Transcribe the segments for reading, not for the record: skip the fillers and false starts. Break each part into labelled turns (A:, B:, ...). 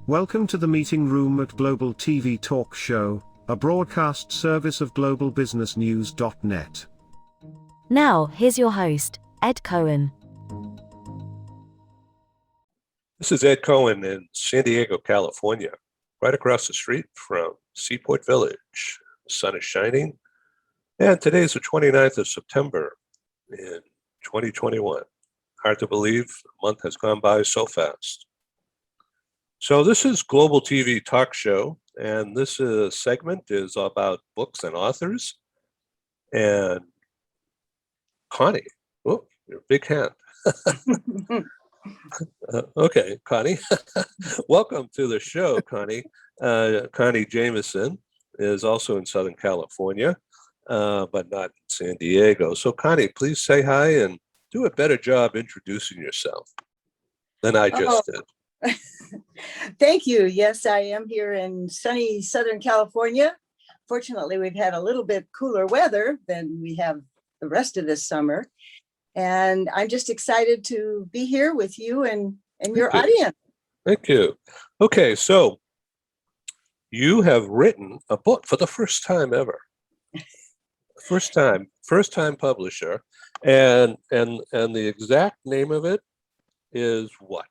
A: Welcome to the meeting room at Global TV Talk Show, a broadcast service of globalbusinessnews.net.
B: Now, here's your host, Ed Cohen.
C: This is Ed Cohen in San Diego, California, right across the street from Seaport Village. The sun is shining, and today is the 29th of September in 2021. Hard to believe, the month has gone by so fast. So this is Global TV Talk Show, and this segment is about books and authors. And Connie, oh, your big hand. Okay, Connie, welcome to the show, Connie. Connie Jameson is also in Southern California, but not in San Diego. So Connie, please say hi and do a better job introducing yourself than I just did.
D: Thank you. Yes, I am here in sunny Southern California. Fortunately, we've had a little bit cooler weather than we have the rest of this summer. And I'm just excited to be here with you and your audience. Thank
C: you. Okay, so you have written a book for the first time ever. First time publisher. And the exact name of it is what?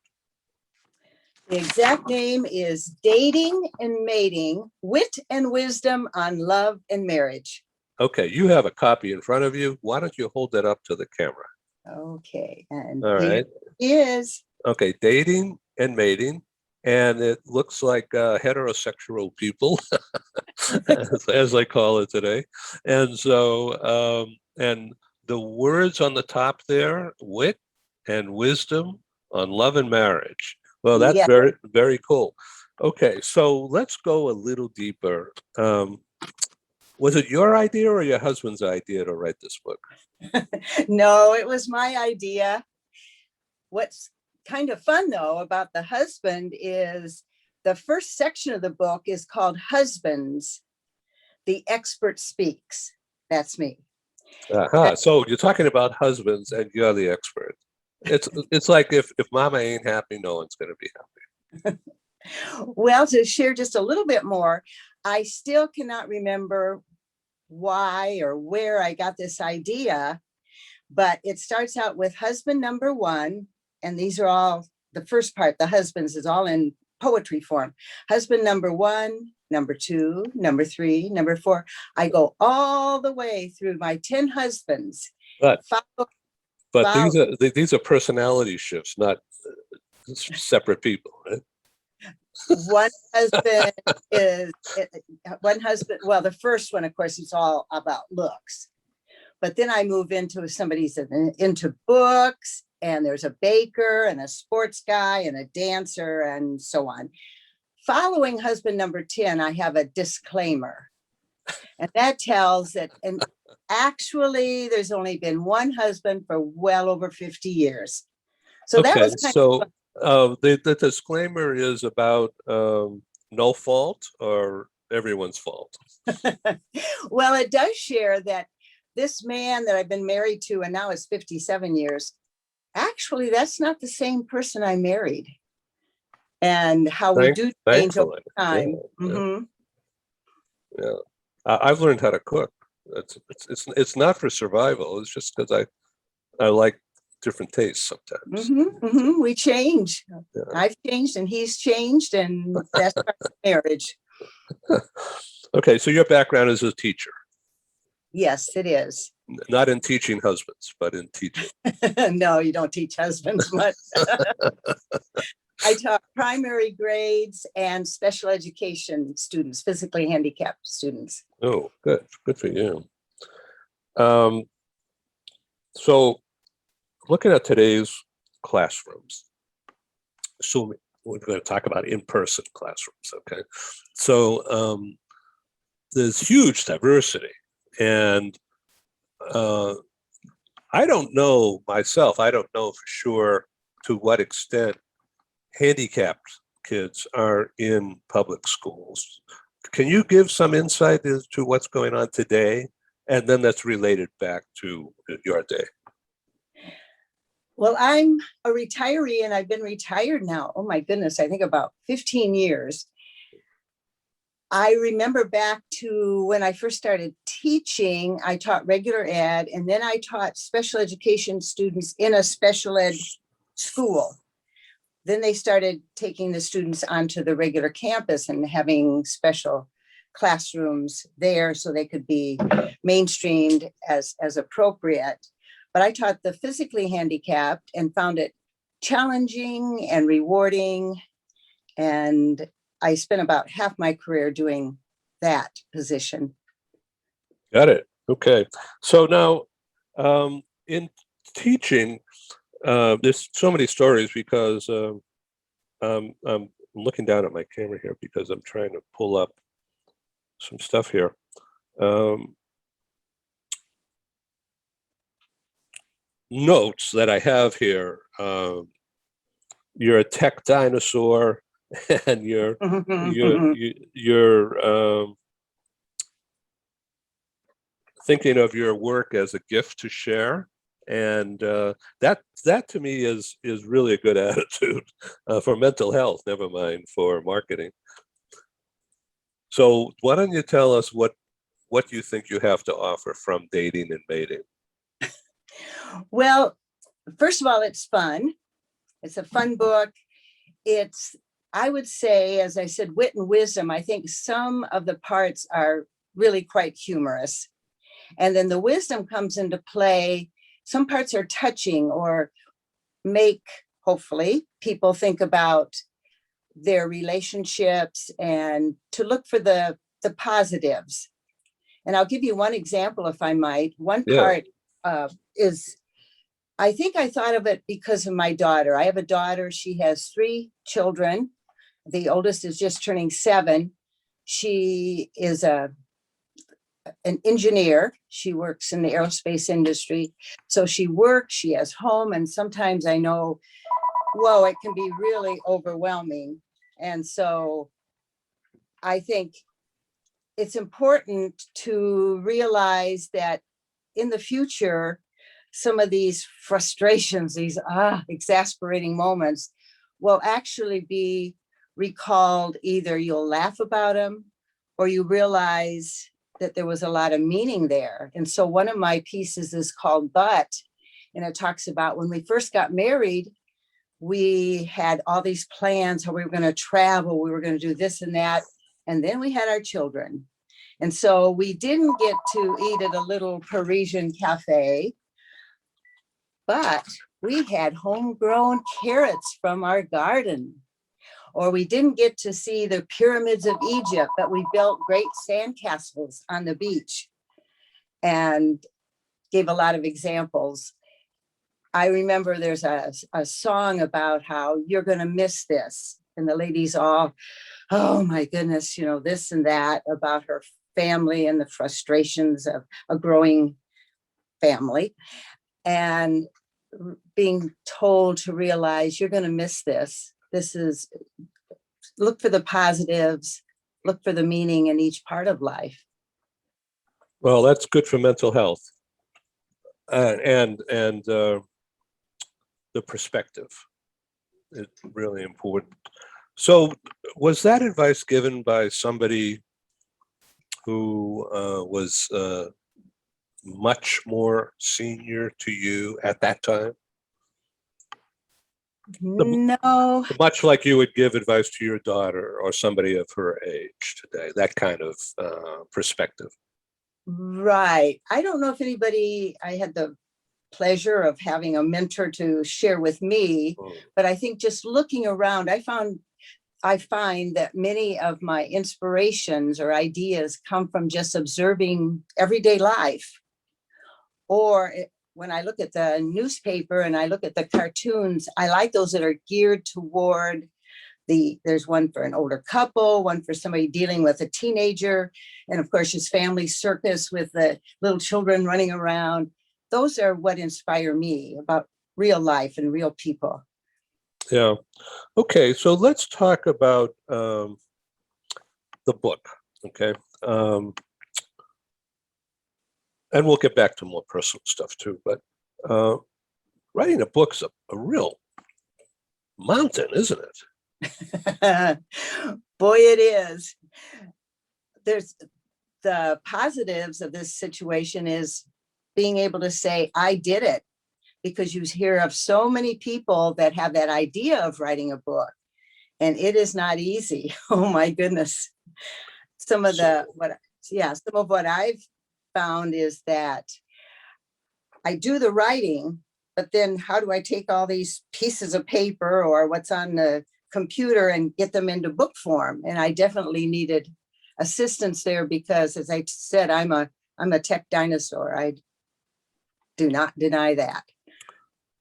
D: The exact name is Dating and Mating, Wit and Wisdom on Love and Marriage.
C: Okay, you have a copy in front of you. Why don't you hold that up to the camera?
D: Okay, and
C: all right.
D: Here is.
C: Okay, Dating and Mating, and it looks like heterosexual people, as I call it today. And so, and the words on the top there, wit and wisdom on love and marriage. Well, that's very, very cool. Okay, so let's go a little deeper. Was it your idea or your husband's idea to write this book?
D: No, it was my idea. What's kind of fun, though, about the husband is the first section of the book is called Husbands. The Expert Speaks. That's me.
C: So you're talking about husbands and you're the expert. It's like if mama ain't happy, no one's going to be happy.
D: Well, to share just a little bit more, I still cannot remember why or where I got this idea, but it starts out with husband number one, and these are all, the first part, the husbands, is all in poetry form. Husband number one, number two, number three, number four. I go all the way through my 10 husbands.
C: But these are personality shifts, not separate people, right?
D: One husband, well, the first one, of course, it's all about looks. But then I move into somebody's into books, and there's a baker and a sports guy and a dancer and so on. Following husband number 10, I have a disclaimer. And that tells that, and actually there's only been one husband for well over 50 years. So that was kind of fun.
C: The disclaimer is about no fault or everyone's fault.
D: Well, it does share that this man that I've been married to, and now is 57 years, actually, that's not the same person I married. And how we do change over time.
C: Yeah,
D: mm-hmm.
C: Yeah. I've learned how to cook. It's not for survival. It's just because I like different tastes sometimes.
D: Mm-hmm, mm-hmm. We change. Yeah. I've changed and he's changed, and that's our marriage.
C: Okay, so your background is a teacher.
D: Yes, it is.
C: Not in teaching husbands, but in teaching.
D: No, you don't teach husbands much. I taught primary grades and special education students, physically handicapped students.
C: Oh, good. Good for you. So looking at today's classrooms, so we're going to talk about in-person classrooms, okay? So there's huge diversity, and I don't know myself, I don't know for sure to what extent handicapped kids are in public schools. Can you give some insight as to what's going on today? And then that's related back to your day.
D: Well, I'm a retiree and I've been retired now. Oh my goodness, I think about 15 years. I remember back to when I first started teaching, I taught regular ed, and then I taught special education students in a special ed school. Then they started taking the students onto the regular campus and having special classrooms there so they could be mainstreamed as appropriate. But I taught the physically handicapped and found it challenging and rewarding. And I spent about half my career doing that position.
C: Got it. Okay. So now, in teaching, there's so many stories because I'm looking down at my camera here because I'm trying to pull up some stuff here. Notes that I have here. You're a tech dinosaur, and you're thinking of your work as a gift to share, and that to me is really a good attitude for mental health. Never mind for marketing. So why don't you tell us what you think you have to offer from dating and mating?
D: Well, first of all, it's fun. It's a fun book. It's, I would say, as I said, wit and wisdom. I think some of the parts are really quite humorous. And then the wisdom comes into play. Some parts are touching or make, hopefully, people think about their relationships and to look for the positives. And I'll give you one example, if I might. One part is, I think I thought of it because of my daughter. I have a daughter. She has 3 children. The oldest is just turning 7. She is an engineer. She works in the aerospace industry. So she works, she has home, and sometimes I know, whoa, it can be really overwhelming. And so I think it's important to realize that in the future, some of these frustrations, these exasperating moments will actually be recalled. Either you'll laugh about them or you realize that there was a lot of meaning there. And so one of my pieces is called But, and it talks about when we first got married, we had all these plans, how we were going to travel, we were going to do this and that. And then we had our children. And so we didn't get to eat at a little Parisian cafe, but we had homegrown carrots from our garden. Or we didn't get to see the pyramids of Egypt, but we built great sandcastles on the beach, and gave a lot of examples. I remember there's a song about how you're going to miss this. And the ladies all, oh my goodness, this and that about her family and the frustrations of a growing family. And being told to realize you're going to miss this. This is, look for the positives, look for the meaning in each part of life.
C: Well, that's good for mental health, and the perspective is really important. So, was that advice given by somebody who was much more senior to you at that time?
D: No.
C: Much like you would give advice to your daughter or somebody of her age today, that kind of perspective.
D: Right. I don't know if anybody, I had the pleasure of having a mentor to share with me, but I think just looking around, I find that many of my inspirations or ideas come from just observing everyday life. Or when I look at the newspaper and I look at the cartoons, I like those that are geared toward there's one for an older couple, one for somebody dealing with a teenager, and of course his family circus with the little children running around. Those are what inspire me about real life and real people.
C: Yeah. Okay, so let's talk about the book. Okay. And we'll get back to more personal stuff too. But writing a book's a real mountain, isn't it?
D: Boy, it is. There's the positives of this situation is being able to say, I did it, because you hear of so many people that have that idea of writing a book, and it is not easy. Oh my goodness. Some of what I've found is that I do the writing, but then how do I take all these pieces of paper or what's on the computer and get them into book form? And I definitely needed assistance there because, as I said, I'm a tech dinosaur. I do not deny that.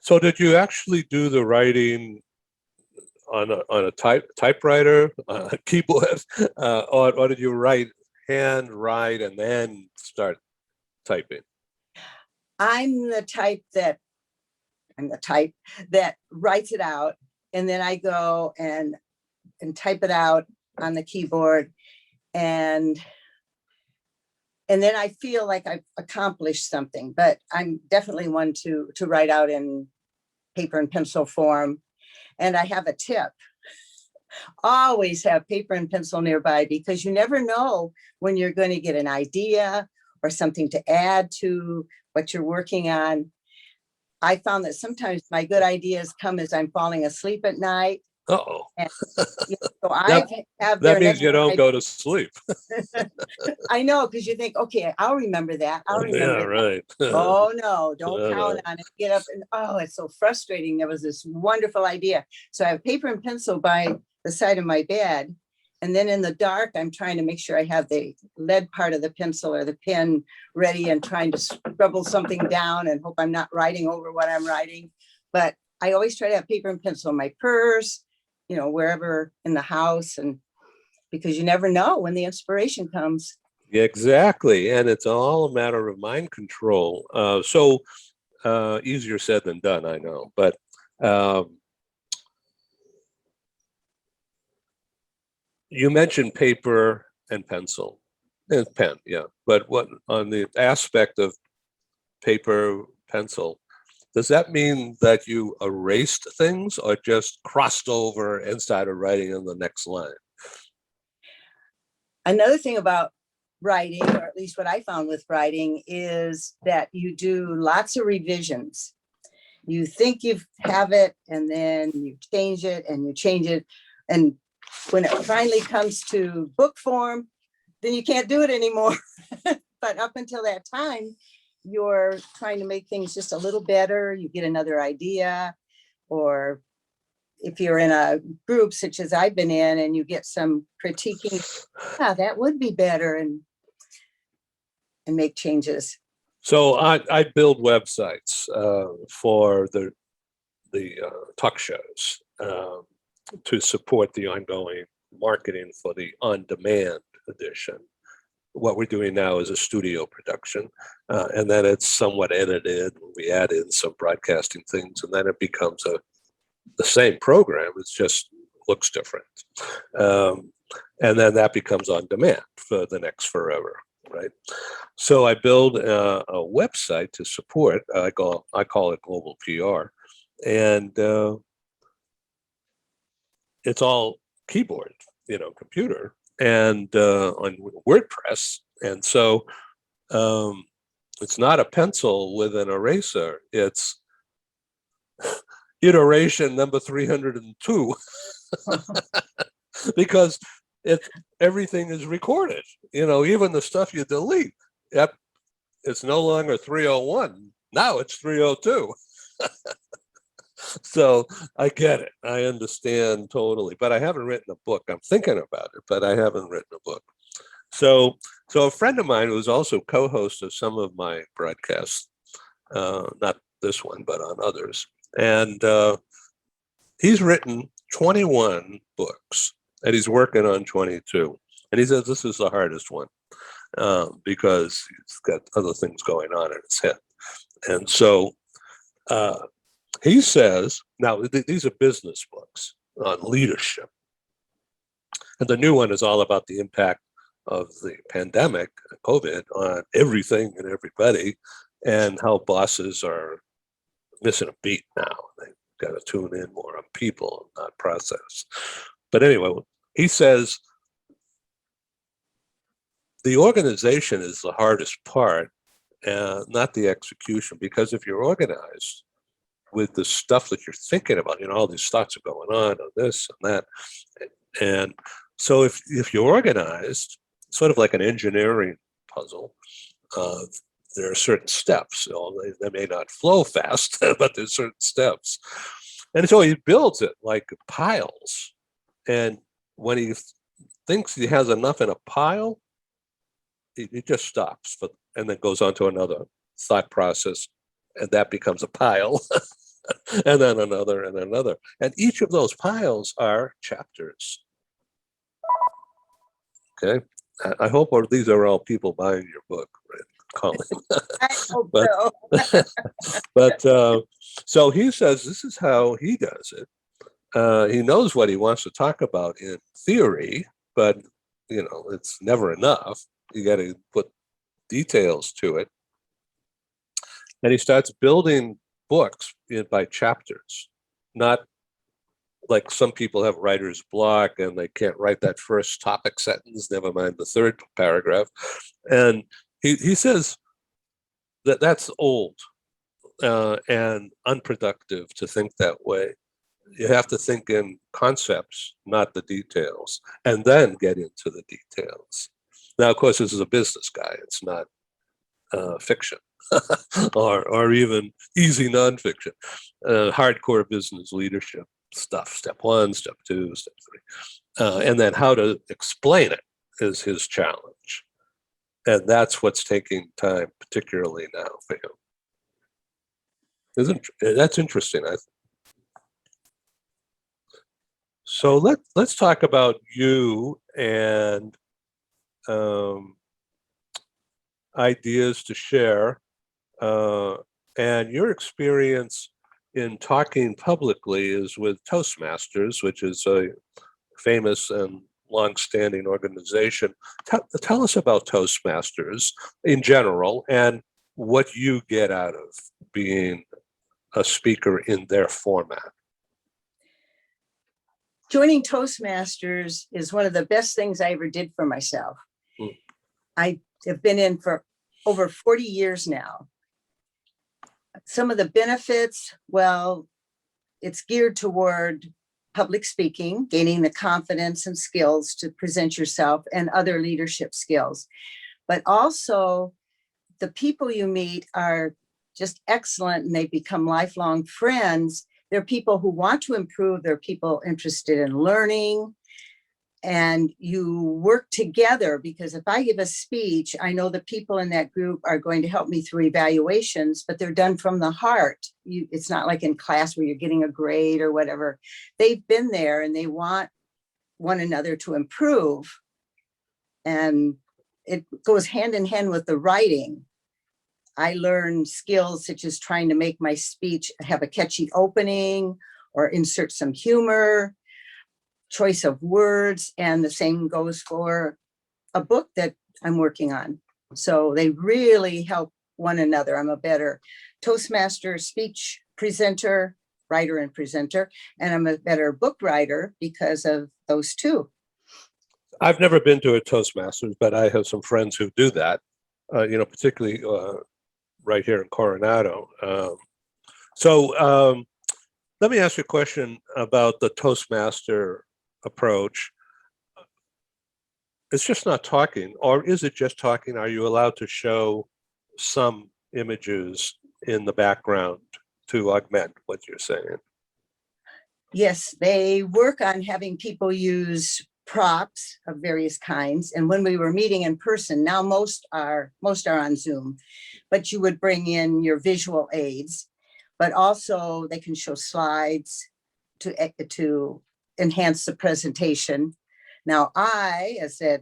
C: So did you actually do the writing on a typewriter, a keyboard, or did you hand write and then start typing?
D: I'm the type that writes it out, and then I go and type it out on the keyboard, and then I feel like I've accomplished something. But I'm definitely one to write out in paper and pencil form. And I have a tip. Always have paper and pencil nearby, because you never know when you're going to get an idea or something to add to what you're working on. I found that sometimes my good ideas come as I'm falling asleep at night.
C: Uh-oh.
D: And, so I have
C: that means you don't go to sleep.
D: I know, because you think, okay, I'll remember that. I'll remember that.
C: Right.
D: Oh no, don't count on it. Get up and it's so frustrating. There was this wonderful idea. So I have paper and pencil by the side of my bed. And then in the dark, I'm trying to make sure I have the lead part of the pencil or the pen ready and trying to scribble something down and hope I'm not writing over what I'm writing. But I always try to have paper and pencil in my purse, wherever in the house, and because you never know when the inspiration comes.
C: Exactly. And it's all a matter of mind control. So easier said than done, I know. But you mentioned paper and pencil and pen, yeah. But what on the aspect of paper, pencil, does that mean that you erased things or just crossed over and started writing in the next line?
D: Another thing about writing, or at least what I found with writing, is that you do lots of revisions. You think you have it, and then you change it and you change it. And when it finally comes to book form, then you can't do it anymore. But up until that time, you're trying to make things just a little better. You get another idea, or if you're in a group such as I've been in and you get some critiquing, that would be better, and make changes.
C: So I build websites for the talk shows to support the ongoing marketing for the on-demand edition. What we're doing now is a studio production, and then it's somewhat edited. We add in some broadcasting things, and then it becomes the same program. It just looks different, and then that becomes on demand for the next forever, right? So I build a website to support. I call it Global PR, and it's all keyboard, computer, and on WordPress. And so it's not a pencil with an eraser. It's iteration number 302 because everything is recorded, even the stuff you delete. Yep, it's no longer 301. Now it's 302. So I get it. I understand totally, but I haven't written a book. I'm thinking about it, but I haven't written a book. So a friend of mine who's also co-host of some of my broadcasts, not this one, but on others, and he's written 21 books, and he's working on 22. And he says this is the hardest one because he's got other things going on in his head. And so he says, now these are business books on leadership. And the new one is all about the impact of the pandemic, COVID, on everything and everybody, and how bosses are, missing a beat now. They've got to tune in more on people, not process. But anyway, he says the organization is the hardest part, and not the execution, because if you're organized with the stuff that you're thinking about, all these thoughts are going on this and that. And so if you're organized, sort of like an engineering puzzle, there are certain steps. They may not flow fast, but there's certain steps. And so he builds it like piles. And when he thinks he has enough in a pile, he just stops, and then goes on to another thought process, and that becomes a pile. And then another and another. And each of those piles are chapters. Okay. I hope these are all people buying your book, right, Colin?
D: I hope
C: But-
D: so.
C: But so he says this is how he does it. He knows what he wants to talk about in theory, but it's never enough. You got to put details to it. And he starts building books by chapters, not like some people have writer's block and they can't write that first topic sentence, never mind the third paragraph. And he says that that's old and unproductive to think that way. You have to think in concepts, not the details, and then get into the details. Now, of course, this is a business guy. It's not fiction or even easy nonfiction. Hardcore business leadership stuff, step 1, step 2, step 3. And then how to explain it is his challenge. And that's what's taking time, particularly now for him. That's interesting, I think. So let's talk about you and ideas to share, and your experience in talking publicly is with Toastmasters, which is a famous and long-standing organization. Tell us about Toastmasters in general and what you get out of being a speaker in their format.
D: Joining Toastmasters is one of the best things I ever did for myself. I have been in for over 40 years now. Some of the benefits, well, it's geared toward public speaking, gaining the confidence and skills to present yourself and other leadership skills. But also the people you meet are just excellent and they become lifelong friends. They're people who want to improve. They're people interested in learning. And you work together, because if I give a speech, I know the people in that group are going to help me through evaluations, but they're done from the heart. It's not like in class where you're getting a grade or whatever. They've been there and they want one another to improve. And it goes hand in hand with the writing. I learned skills such as trying to make my speech have a catchy opening or insert some humor, choice of words, and the same goes for a book that I'm working on. So they really help one another. I'm a better Toastmaster speech presenter, writer and presenter, and I'm a better book writer because of those two.
C: I've never been to a Toastmasters, but I have some friends who do that, particularly right here in Coronado. So let me ask you a question about the Toastmaster approach. It's just not talking, or is it just talking? Are you allowed to show some images in the background to augment what you're saying?
D: Yes, they work on having people use props of various kinds. And when we were meeting in person, now most are on Zoom, but you would bring in your visual aids, but also they can show slides to enhance the presentation. Now I, as a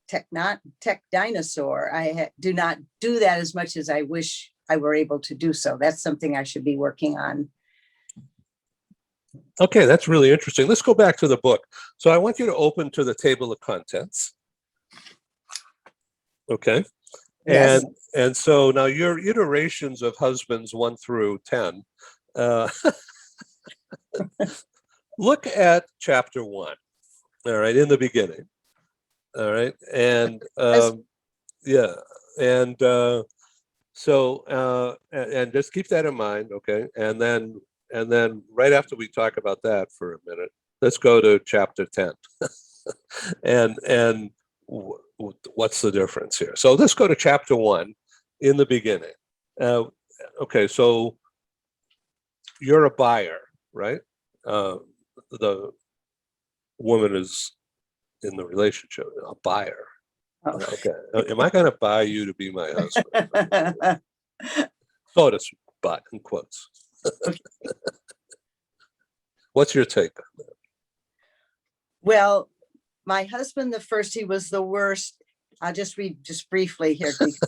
D: tech dinosaur, do not do that as much as I wish I were able to do so. That's something I should be working on.
C: Okay, that's really interesting. Let's go back to the book. So I want you to open to the table of contents. Okay.
D: Yes.
C: And so now your iterations of husbands 1 through 10, uh, look at chapter 1, all right, in the beginning, all right, and yeah, and and just keep that in mind, okay, and then right after we talk about that for a minute, let's go to chapter 10, and what's the difference here? So let's go to chapter 1 in the beginning. Uh, okay, so you're a buyer, right? The woman is in the relationship, a buyer.
D: Oh.
C: Okay, am I going to buy you to be my husband? So to speak, but in quotes. What's your take on that?
D: Well, my husband, the first, he was the worst. I'll just read just briefly here because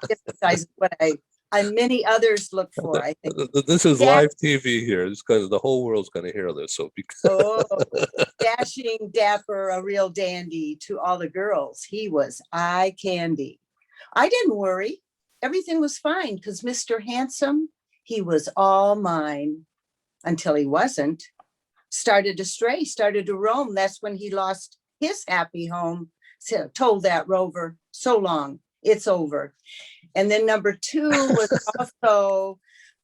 D: it emphasizes what I and many others look for, I think.
C: This is
D: Dash,
C: live TV here. It's because the whole world's going to hear this. So
D: oh, dashing, dapper, a real dandy to all the girls. He was eye candy. I didn't worry. Everything was fine because Mr. Handsome, he was all mine until he wasn't. Started to stray, started to roam. That's when he lost his happy home. So, told that rover, so long, it's over. And then number 2 was also,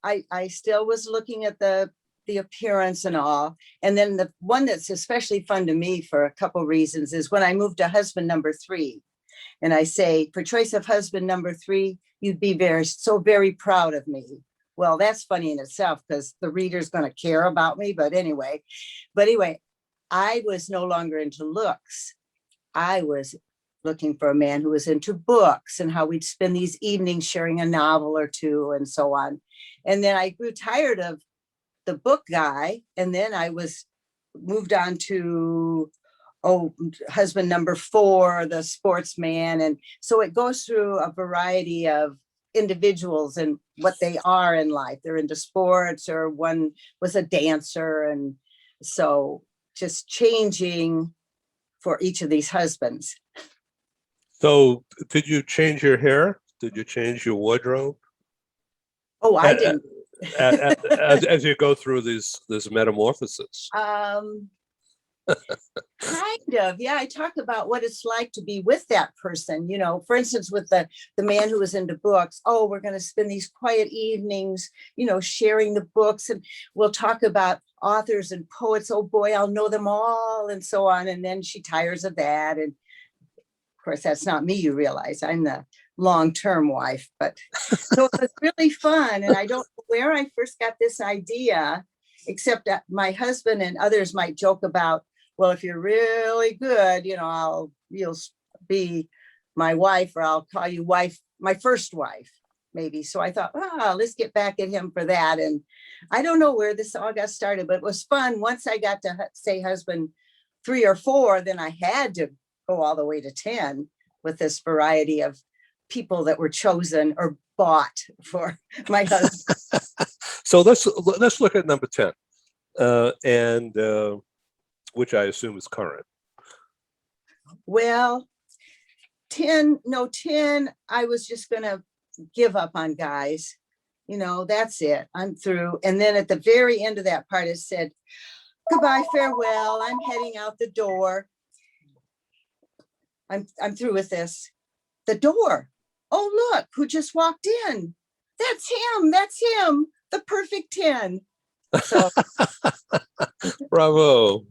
D: I still was looking at the appearance and all. And then the one that's especially fun to me for a couple reasons is when I moved to husband number 3. And I say, for choice of husband number 3, you'd be very proud of me. Well, that's funny in itself because the reader's going to care about me. But anyway, I was no longer into looks. I was looking for a man who was into books and how we'd spend these evenings sharing a novel or 2 and so on. And then I grew tired of the book guy. And then I was moved on to, husband number 4, the sportsman. And so it goes through a variety of individuals and what they are in life. They're into sports, or one was a dancer. And so just changing for each of these husbands.
C: So did you change your hair? Did you change your wardrobe?
D: Oh, I didn't.
C: As you go through this metamorphosis.
D: Kind of, yeah. I talk about what it's like to be with that person, for instance, with the man who was into books. Oh, we're going to spend these quiet evenings, sharing the books, and we'll talk about authors and poets. Oh boy, I'll know them all, and so on. And then she tires of that. And of course, that's not me, you realize. I'm the long-term wife. But so it was really fun. And I don't know where I first got this idea, except that my husband and others might joke about, well, if you're really good, you'll be my wife, or I'll call you wife, my first wife, maybe. So I thought, let's get back at him for that. And I don't know where this all got started, but it was fun. Once I got to say husband 3 or 4, then I had to go all the way to 10 with this variety of people that were chosen or bought for my husband.
C: So let's look at number 10, and which I assume is current.
D: Well, 10, I was just going to give up on guys. That's it. I'm through. And then at the very end of that part, it said, goodbye, farewell. I'm heading out the door. I'm through with this. The door. Oh, look, who just walked in. That's him. The perfect 10. So
C: Bravo.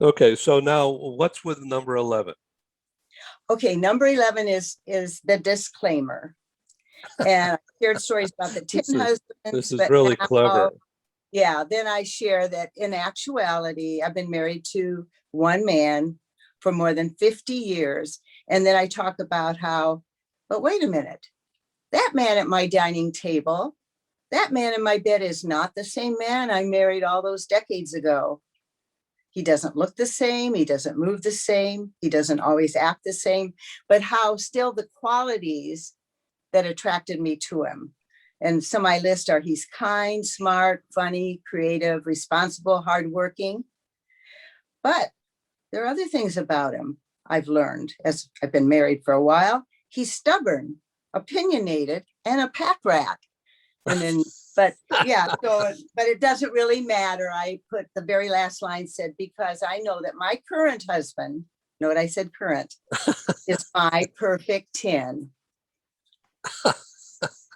C: Okay, so now what's with number 11?
D: Okay, number 11 is the disclaimer. And I shared stories about the 10 husbands.
C: This is really clever.
D: Yeah, then I share that in actuality, I've been married to one man for more than 50 years. And then I talk about how, but wait a minute, that man at my dining table, that man in my bed is not the same man I married all those decades ago. He doesn't look the same. He doesn't move the same. He doesn't always act the same, but how still the qualities that attracted me to him. And some I list are he's kind, smart, funny, creative, responsible, hardworking. But there are other things about him I've learned as I've been married for a while. he's stubborn, opinionated, and a pack rat. And then, but yeah, so, but it doesn't really matter. I put the very last line said, because I know that my current husband, know what I said, current, is my perfect 10.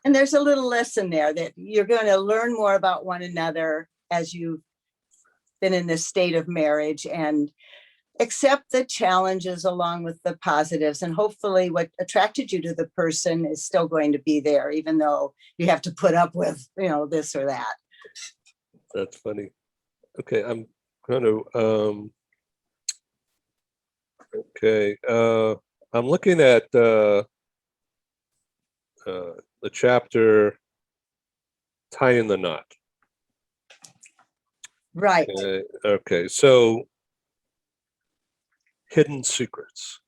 D: And there's a little lesson there that you're going to learn more about one another as you've been in this state of marriage, and accept the challenges along with the positives. And hopefully what attracted you to the person is still going to be there, even though you have to put up with, this or that.
C: That's funny. Okay, I'm going to, I'm looking at the chapter Tying the Knot.
D: Right.
C: Okay, so Hidden Secrets.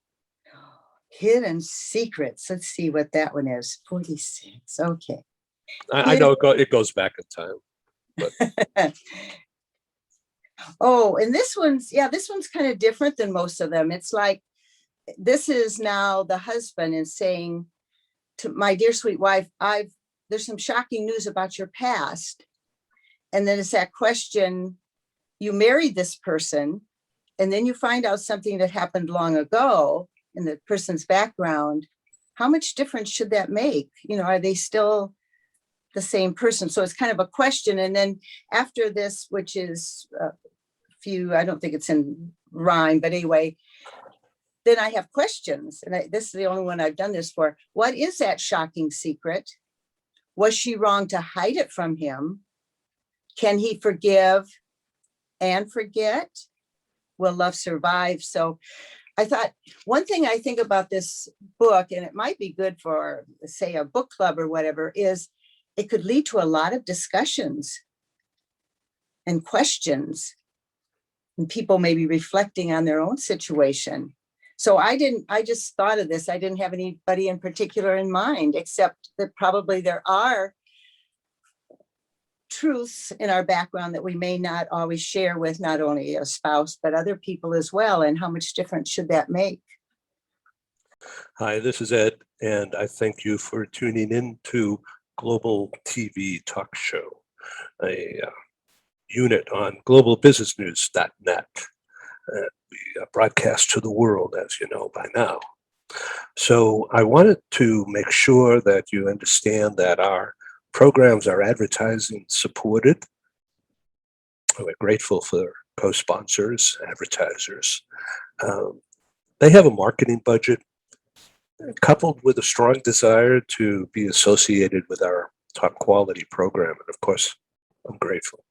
D: Hidden Secrets. Let's see what that one is. 46. Okay.
C: I know it goes back in time. But.
D: Oh, and this one's kind of different than most of them. It's like, this is now the husband is saying to my dear sweet wife, there's some shocking news about your past. And then it's that question, you married this person, and then you find out something that happened long ago in the person's background. How much difference should that make? Are they still the same person? So it's kind of a question. And then after this, which is I don't think it's in rhyme, but anyway, then I have questions. And this is the only one I've done this for. What is that shocking secret? Was she wrong to hide it from him? Can he forgive and forget? Will love survive? So I thought, one thing I think about this book, and it might be good for, say, a book club or whatever, is it could lead to a lot of discussions and questions, and people may be reflecting on their own situation. So I just thought of this. I didn't have anybody in particular in mind, except that probably there are truths in our background that we may not always share with not only a spouse, but other people as well. And how much difference should that make?
C: Hi, this is Ed, and I thank you for tuning in to Global TV Talk Show, a unit on globalbusinessnews.net. We broadcast to the world, as you know by now. So I wanted to make sure that you understand that our programs are advertising supported. We're grateful for co-sponsors, advertisers. They have a marketing budget coupled with a strong desire to be associated with our top quality program. And of course, I'm grateful.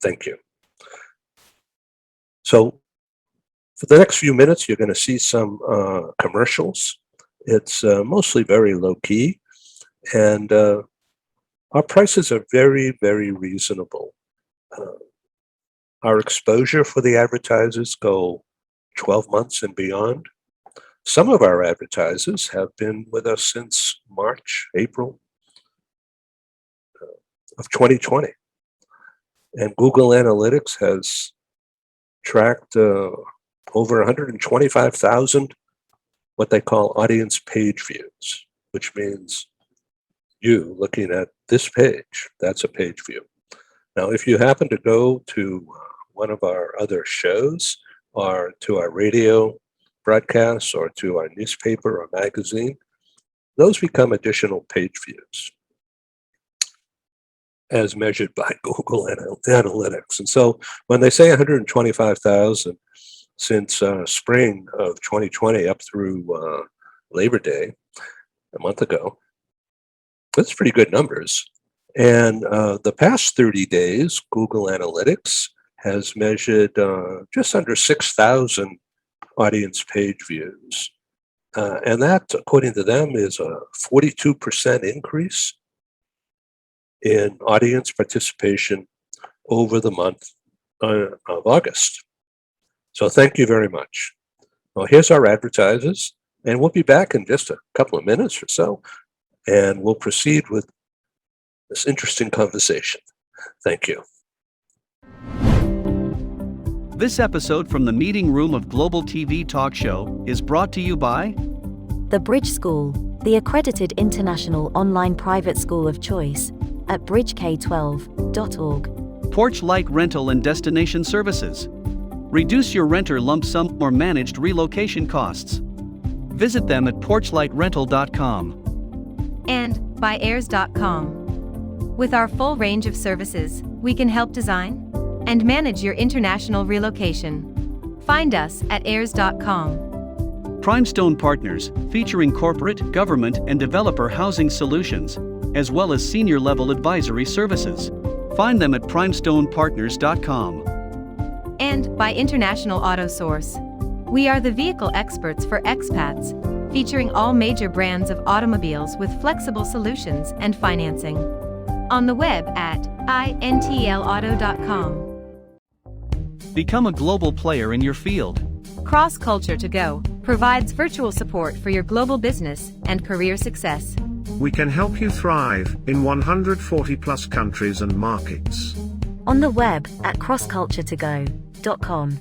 C: Thank you. So for the next few minutes, you're going to see some commercials. It's mostly very low key, and our prices are very, very reasonable. Our exposure for the advertisers go 12 months and beyond. Some of our advertisers have been with us since March, April of 2020. And Google Analytics has tracked over 125,000 what they call audience page views, which means you looking at this page, that's a page view. Now, if you happen to go to one of our other shows or to our radio broadcasts or to our newspaper or magazine, those become additional page views as measured by Google Analytics. And so when they say 125,000 since spring of 2020 up through Labor Day, a month ago, that's pretty good numbers. And the past 30 days, Google Analytics has measured just under 6,000 audience page views. And that, according to them, is a 42% increase in audience participation over the month of August. So thank you very much. Well, here's our advertisers, and we'll be back in just a couple of minutes or so, and we'll proceed with this interesting conversation. Thank you.
E: This episode from the meeting room of Global TV Talk Show is brought to you by
B: The Bridge School, the accredited international online private school of choice, at bridgek12.org.
E: Porch Light Rental and Destination Services. Reduce your renter lump sum or managed relocation costs. Visit them at porchlightrental.com.
F: And by heirs.com. With our full range of services, we can help design and manage your international relocation. Find us at heirs.com.
E: Primestone Partners, featuring corporate, government, and developer housing solutions, as well as senior-level advisory services. Find them at primestonepartners.com.
F: And by International Auto Source. We are the vehicle experts for expats, featuring all major brands of automobiles with flexible solutions and financing. On the web at intlauto.com.
E: Become a global player in your field.
F: Cross Culture to Go provides virtual support for your global business and career success.
A: We can help you thrive in 140 plus countries and markets.
B: On the web at crossculturetogo.com.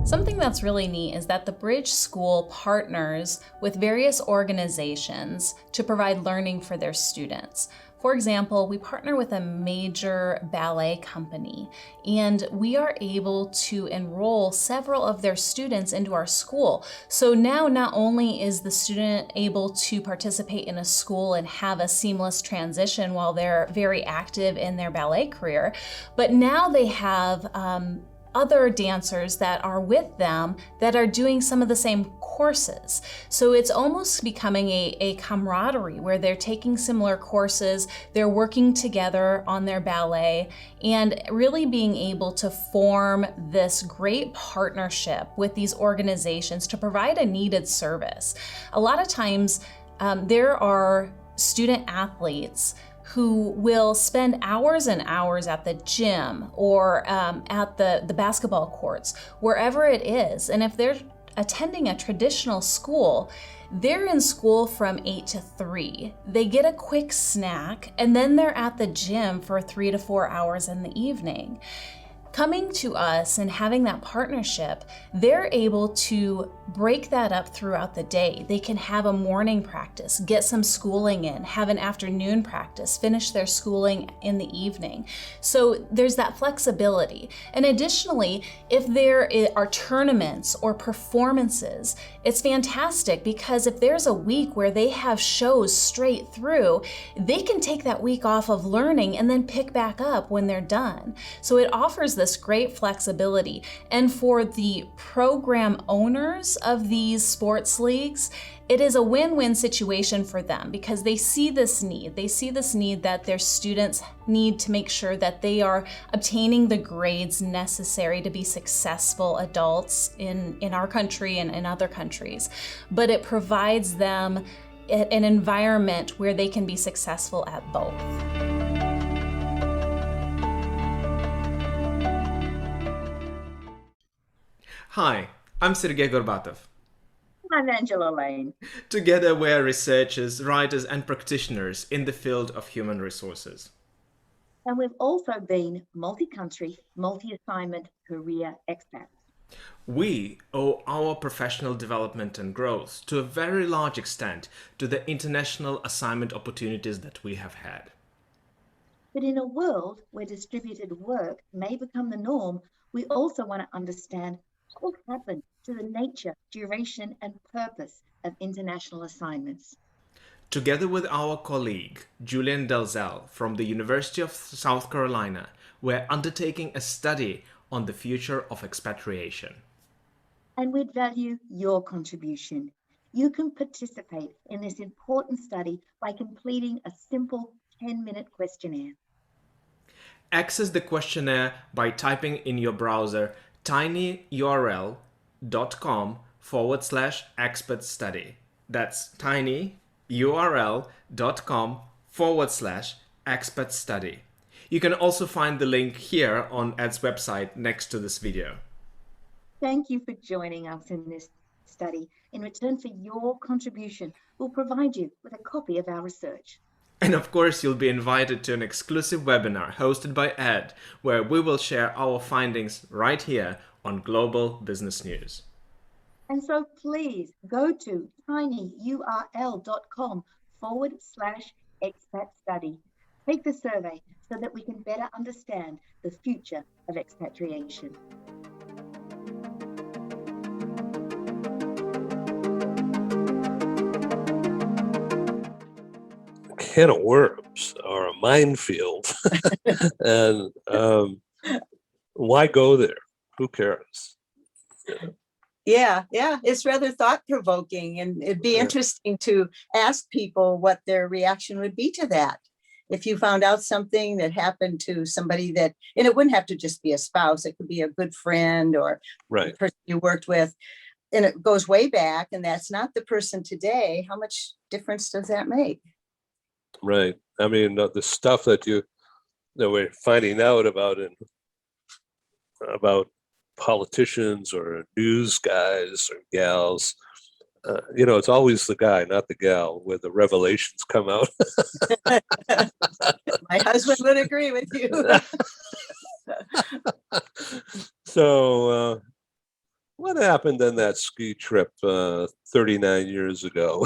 G: Something that's really neat is that the Bridge School partners with various organizations to provide learning for their students. For example, we partner with a major ballet company, and we are able to enroll several of their students into our school. So now not only is the student able to participate in a school and have a seamless transition while they're very active in their ballet career, but now they have other dancers that are with them that are doing some of the same courses. So it's almost becoming a camaraderie where they're taking similar courses, they're working together on their ballet, and really being able to form this great partnership with these organizations to provide a needed service. A lot of times there are student athletes who will spend hours and hours at the gym or at the basketball courts, wherever it is. And if they're attending a traditional school, they're in school from 8 to 3. They get a quick snack, and then they're at the gym for 3 to 4 hours in the evening. Coming to us and having that partnership, they're able to break that up throughout the day. They can have a morning practice, get some schooling in, have an afternoon practice, finish their schooling in the evening. So there's that flexibility. And additionally, if there are tournaments or performances, it's fantastic because if there's a week where they have shows straight through, they can take that week off of learning and then pick back up when they're done. So it offers this great flexibility. And for the program owners of these sports leagues, it is a win-win situation for them because they see this need. They see this need that their students need to make sure that they are obtaining the grades necessary to be successful adults in our country and in other countries. But it provides them an environment where they can be successful at both.
H: Hi, I'm Sergey Gorbatov.
I: I'm Angela Lane.
H: Together we're researchers, writers and practitioners in the field of human resources.
I: And we've also been multi-country, multi-assignment career expats.
H: We owe our professional development and growth to a very large extent to the international assignment opportunities that we have had.
I: But in a world where distributed work may become the norm, we also want to understand what will happen to the nature, duration, and purpose of international assignments.
H: Together with our colleague, Julian Dalzell from the University of South Carolina, we're undertaking a study on the future of expatriation.
I: And we'd value your contribution. You can participate in this important study by completing a simple 10-minute questionnaire.
H: Access the questionnaire by typing in your browser tinyurl.com/expert study. That's tinyurl.com/expert study. You can also find the link here on Ed's website next to this video.
I: Thank you for joining us in this study. In return for your contribution, we'll provide you with a copy of our research.
H: And of course, you'll be invited to an exclusive webinar hosted by Ed, where we will share our findings right here on Global Business News.
I: And so please go to tinyurl.com/expat study. Take the survey so that we can better understand the future of expatriation.
C: Can of worms are a minefield. And why go there? Who cares?
D: Yeah, it's rather thought-provoking, and it'd be interesting to ask people what their reaction would be to that. If you found out something that happened to somebody that, and it wouldn't have to just be a spouse, it could be a good friend or
C: Right.
D: the person you worked with, and it goes way back, and that's not the person today, how much difference does that make?
C: Right. I mean, the stuff that we're finding out about politicians or news guys or gals, it's always the guy, not the gal, where the revelations come out.
D: My husband would agree with you.
C: So, what happened in that ski trip 39 years ago?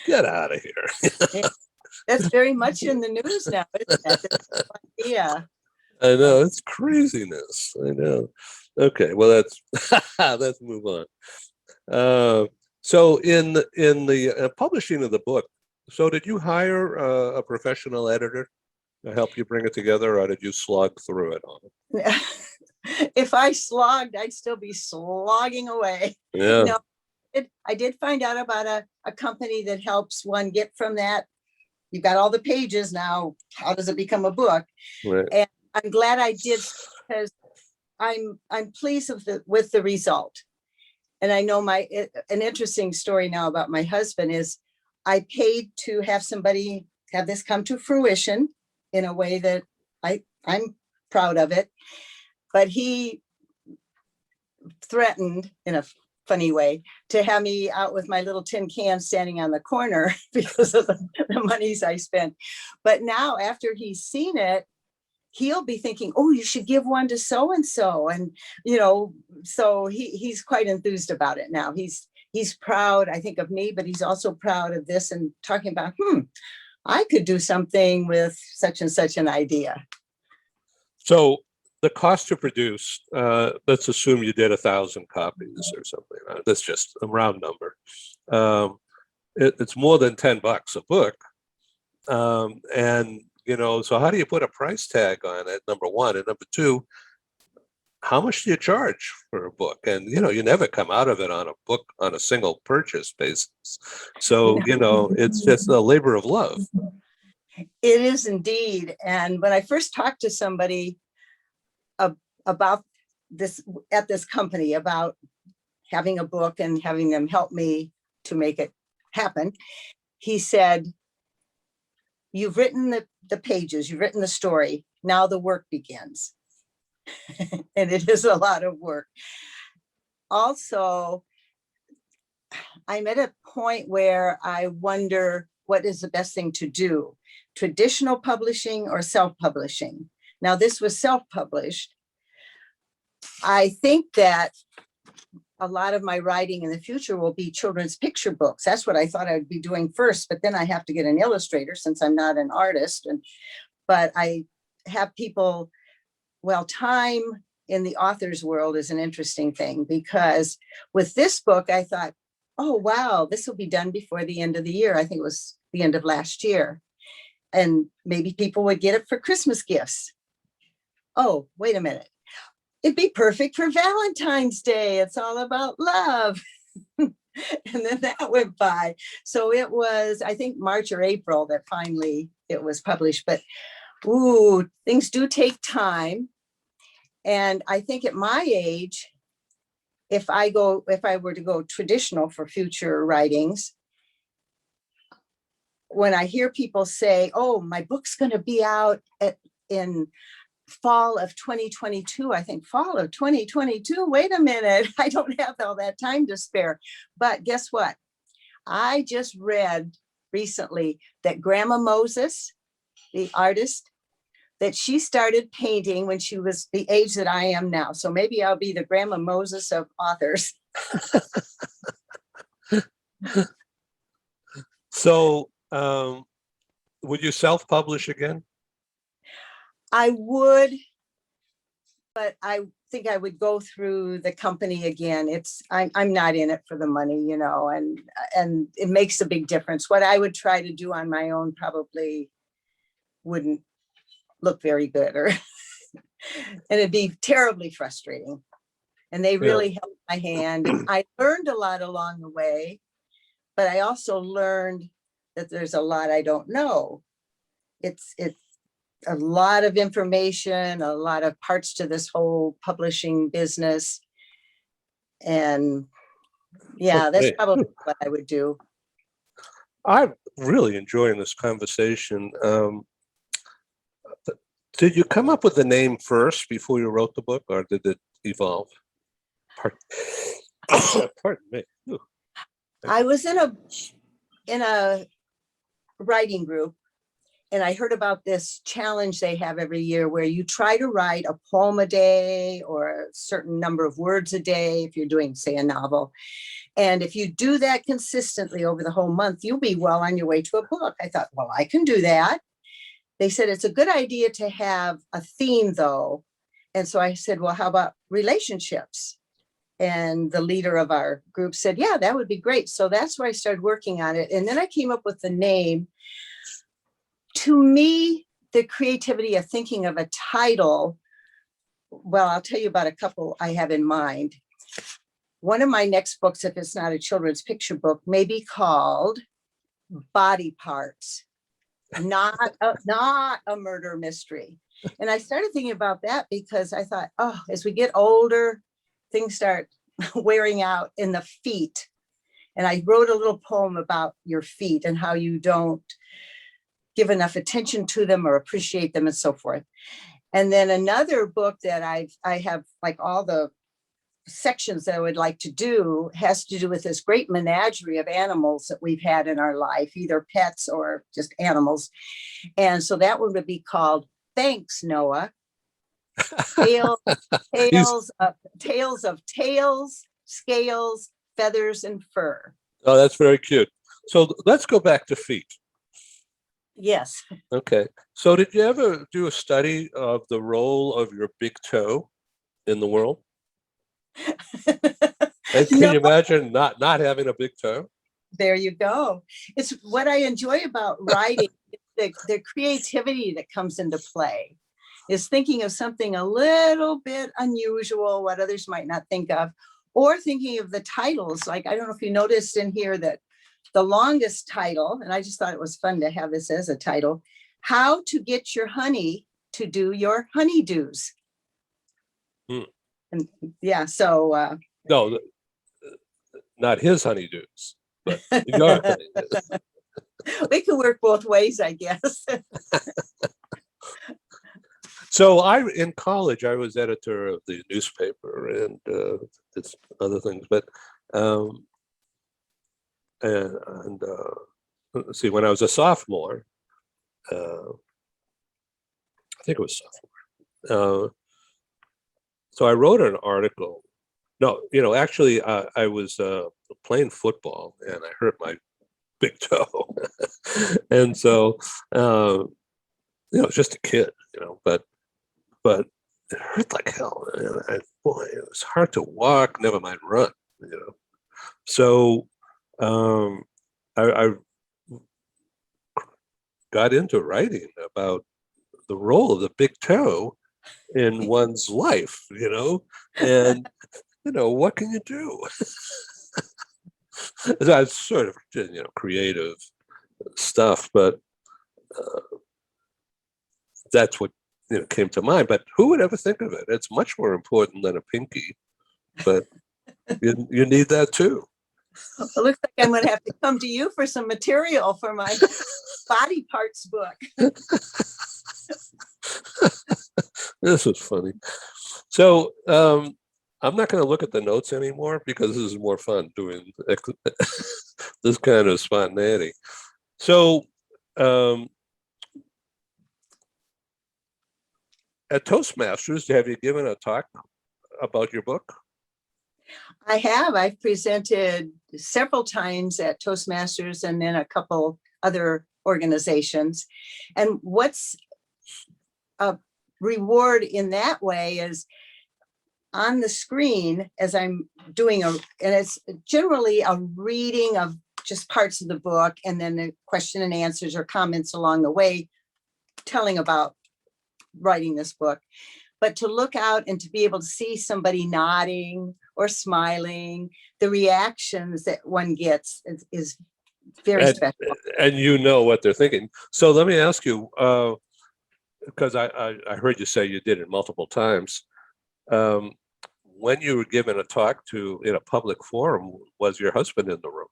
C: Get out of here.
D: That's very much in the news now, isn't it? Yeah.
C: I know, it's craziness. I know. Okay, well, let's move on. So in the publishing of the book, so did you hire a professional editor to help you bring it together, or did you slog through it all?
D: If I slogged, I'd still be slogging away.
C: Yeah.
D: No, I did find out about a company that helps one get from that. You've got all the pages now. How does it become a book?
C: Right.
D: And I'm glad I did, because I'm pleased with the result. And I know an interesting story now about my husband is I paid to have somebody have this come to fruition in a way that I'm proud of it. But he threatened in a funny way to have me out with my little tin can standing on the corner because of the monies I spent. But now, after he's seen it, he'll be thinking, oh, you should give one to so-and-so. And, so he's quite enthused about it now. He's proud, I think, of me, but he's also proud of this and talking about, I could do something with such and such an idea.
C: So the cost to produce, let's assume you did 1,000 copies or something. That's just a round number. It's more than $10 a book. And, so how do you put a price tag on it, number one? And number two, how much do you charge for a book? And, you never come out of it on a single purchase basis. So, it's just a labor of love.
D: It is indeed. And when I first talked to somebody about this at this company, about having a book and having them help me to make it happen, he said, you've written the pages, you've written the story, now the work begins. And it is a lot of work. Also, I'm at a point where I wonder what is the best thing to do, traditional publishing or self-publishing. Now, this was self-published. I think that a lot of my writing in the future will be children's picture books. That's what I thought I would be doing first, but then I have to get an illustrator since I'm not an artist. But I have people, time in the author's world is an interesting thing, because with this book, I thought, oh, wow, this will be done before the end of the year. I think it was the end of last year. And maybe people would get it for Christmas gifts. Oh, wait a minute. It'd be perfect for Valentine's Day. It's all about love. And then that went by. So it was, I think, March or April that finally it was published. But things do take time. And I think at my age, if I were to go traditional for future writings, when I hear people say, oh, my book's going to be out in fall of 2022, I think fall of 2022, wait a minute, I don't have all that time to spare. But guess what? I just read recently that Grandma Moses, the artist, that she started painting when she was the age that I am now. So maybe I'll be the Grandma Moses of authors.
C: So, would you self-publish again?
D: I would, but I think I would go through the company again. I'm not in it for the money, you know, and it makes a big difference. What I would try to do on my own probably wouldn't look very good, or and it'd be terribly frustrating. And they really held my hand. And I learned a lot along the way, but I also learned that there's a lot I don't know. It's a lot of information, a lot of parts to this whole publishing business. And yeah, that's probably what I would do.
C: I'm really enjoying this conversation. Did you come up with the name first before you wrote the book, or did it evolve? Pardon me. Ooh.
D: I was in a writing group, and I heard about this challenge they have every year where you try to write a poem a day or a certain number of words a day if you're doing, say, a novel. And if you do that consistently over the whole month, you'll be well on your way to a book. I thought, well, I can do that. They said it's a good idea to have a theme, though. And so I said, well, how about relationships? And the leader of our group said, yeah, that would be great. So that's where I started working on it. And then I came up with the name. To me, the creativity of thinking of a title, well, I'll tell you about a couple I have in mind. One of my next books, if it's not a children's picture book, may be called Body Parts, not a murder mystery. And I started thinking about that because I thought, oh, as we get older, things start wearing out in the feet. And I wrote a little poem about your feet and how you don't give enough attention to them or appreciate them and so forth. And then another book that I have like all the sections that I would like to do has to do with this great menagerie of animals that we've had in our life, either pets or just animals. And so that one would be called Thanks, Noah. Tales of tails, scales, feathers, and fur.
C: Oh, that's very cute. So let's go back to feet.
D: Yes.
C: Okay. So did you ever do a study of the role of your big toe in the world? And can you imagine not having a big toe?
D: There you go. It's what I enjoy about writing, the creativity that comes into play is thinking of something a little bit unusual, what others might not think of, or thinking of the titles. Like, I don't know if you noticed in here that the longest title, and I just thought it was fun to have this as a title, How to Get Your Honey to Do Your Honeydews. And yeah, so.
C: No, not his honeydews, but your honeydews.
D: We can work both ways, I guess.
C: So in college, I was editor of the newspaper and it's other things, but let's see, when I was a sophomore, I think it was sophomore. So I wrote an article. No, actually, I was playing football and I hurt my big toe, and so just a kid, but it hurt like hell. And boy, it was hard to walk, never mind run. So I got into writing about the role of the big toe in one's life, and what can you do? That's sort of creative stuff, but that's what came to mind. But who would ever think of it? It's much more important than a pinky, but you need that too.
D: It looks like I'm going to have to come to you for some material for my body parts book.
C: This was funny. So I'm not going to look at the notes anymore because this is more fun doing this kind of spontaneity. So um, at Toastmasters, have you given a talk about your book?
D: I have. I've presented several times at Toastmasters and then a couple other organizations. And what's a reward in that way is on the screen as I'm doing and it's generally a reading of just parts of the book and then the question and answers or comments along the way, telling about writing this book. But to look out and to be able to see somebody nodding or smiling, the reactions that one gets is very special.
C: And you know what they're thinking. So let me ask you, because I heard you say you did it multiple times. When you were given a talk in a public forum, was your husband in the room?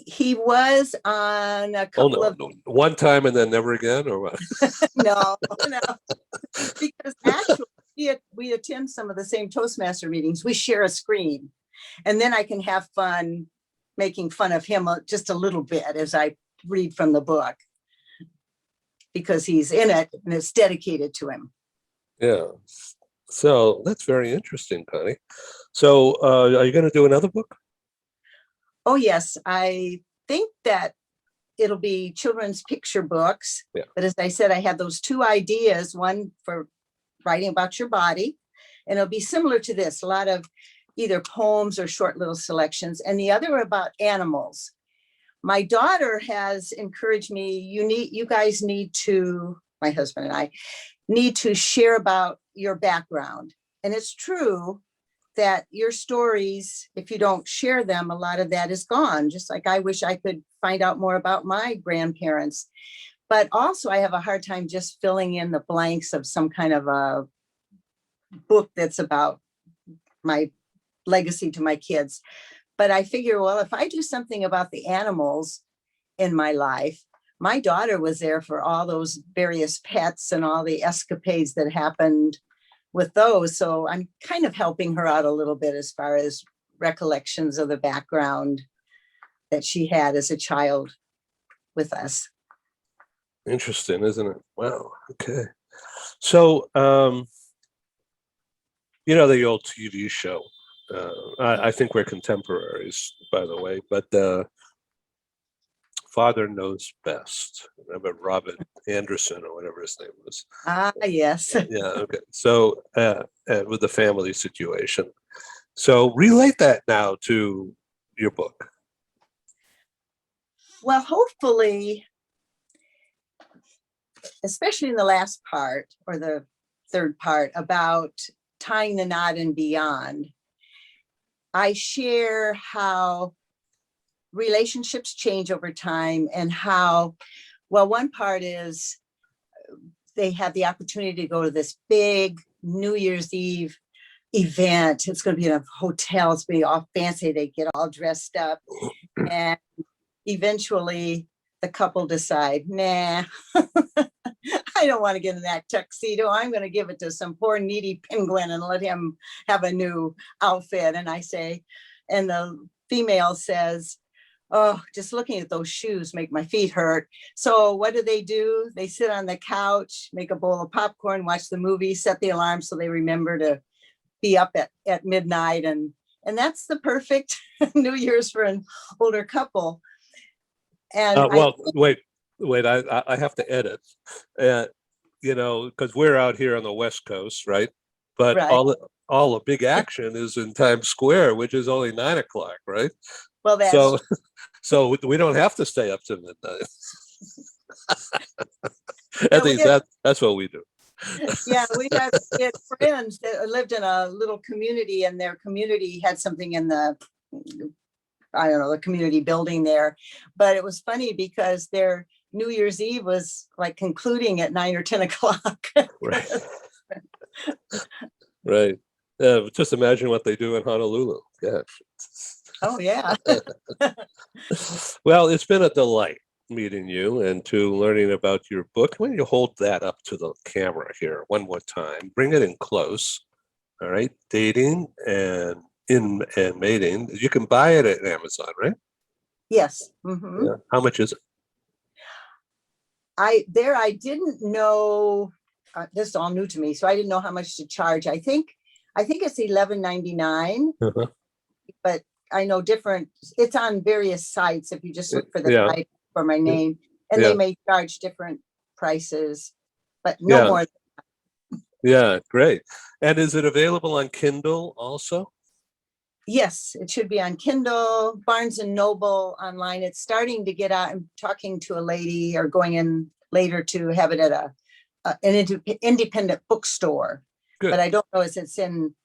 D: He was on a couple of
C: one time and then never again, or what?
D: no, because actually we attend some of the same Toastmaster meetings. We share a screen, and then I can have fun making fun of him just a little bit as I read from the book because he's in it and it's dedicated to him.
C: Yeah. So that's very interesting, Connie. So are you going to do another book?
D: Oh, yes. I think that it'll be children's picture books.
C: Yeah.
D: But as I said, I have those two ideas, one for writing about your body, and it'll be similar to this, a lot of either poems or short little selections, and the other about animals. My daughter has encouraged me, you guys need to, my husband and I, need to share about your background. And it's true that your stories, if you don't share them, a lot of that is gone. Just like I wish I could find out more about my grandparents. But also I have a hard time just filling in the blanks of some kind of a book that's about my legacy to my kids. But I figure, well, if I do something about the animals in my life, my daughter was there for all those various pets and all the escapades that happened with those. So I'm kind of helping her out a little bit as far as recollections of the background that she had as a child with us.
C: Interesting, isn't it? Wow. Okay. So, the old TV show, I think we're contemporaries, by the way, but Father Knows Best. Remember Robert Anderson or whatever his name was?
D: Ah, yes.
C: Yeah, okay. So with the family situation. So relate that now to your book.
D: Well, hopefully, especially in the last part or the third part about tying the knot and beyond, I share how relationships change over time and how, well, one part is they have the opportunity to go to this big New Year's Eve event. It's going to be in a hotel. It's going to be all fancy. They get all dressed up. And eventually the couple decide, nah, I don't want to get in that tuxedo. I'm going to give it to some poor needy penguin and let him have a new outfit. And I say, and the female says, oh, just looking at those shoes make my feet hurt. So what do? They sit on the couch, make a bowl of popcorn, watch the movie, set the alarm so they remember to be up at midnight. And that's the perfect New Year's for an older couple. And
C: wait, I have to edit, because we're out here on the West Coast, right? But right. all the big action is in Times Square, which is only 9 o'clock, right?
D: Well, that's
C: so we don't have to stay up to midnight. At least that's what we do.
D: Yeah, we had friends that lived in a little community, and their community had something in the community building there. But it was funny because their New Year's Eve was like concluding at 9 or 10 o'clock.
C: Right. Right. Just imagine what they do in Honolulu. Yeah.
D: Oh, yeah.
C: Well, it's been a delight meeting you and to learning about your book. When you hold that up to the camera here one more time, bring it in close. All right. Dating and Mating. You can buy it at Amazon, right?
D: Yes. Hmm.
C: Yeah. How much is it?
D: I didn't know, this is all new to me, so I didn't know how much to charge. I think it's $11.99,
C: Uh-huh.
D: but I know it's on various sites. If you just look for the
C: Yeah.
D: site for my name, and
C: Yeah.
D: they may charge different prices, but no
C: Yeah.
D: more.
C: Yeah, great. And is it available on Kindle also?
D: Yes, it should be on Kindle, Barnes and Noble online. It's starting to get out. I'm talking to a lady or going in later to have it at an independent bookstore.
C: Good.
D: But I don't know if it's in,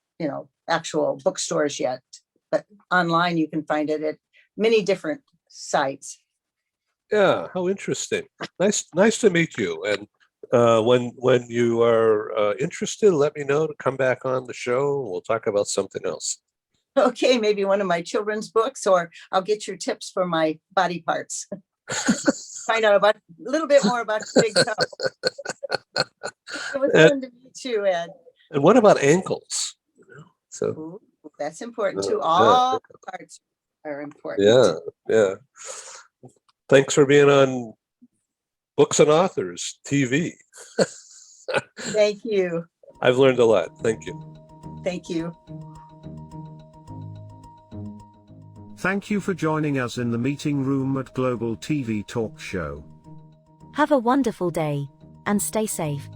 D: actual bookstores yet. But online you can find it at many different sites.
C: Yeah, how interesting. Nice to meet you. And when you are interested, let me know to come back on the show. We'll talk about something else.
D: Okay, maybe one of my children's books, or I'll get your tips for my body parts. Find out a little bit more about the big toe. It was fun to meet you, Ed.
C: And what about ankles? So
D: Ooh, that's important too.
C: yeah.
D: All parts are important.
C: Yeah. Thanks for being on Books and Authors TV.
D: Thank you.
C: I've learned a lot. Thank you.
D: Thank you.
A: Thank you for joining us in the meeting room at Global TV Talk Show.
B: Have a wonderful day, and stay safe.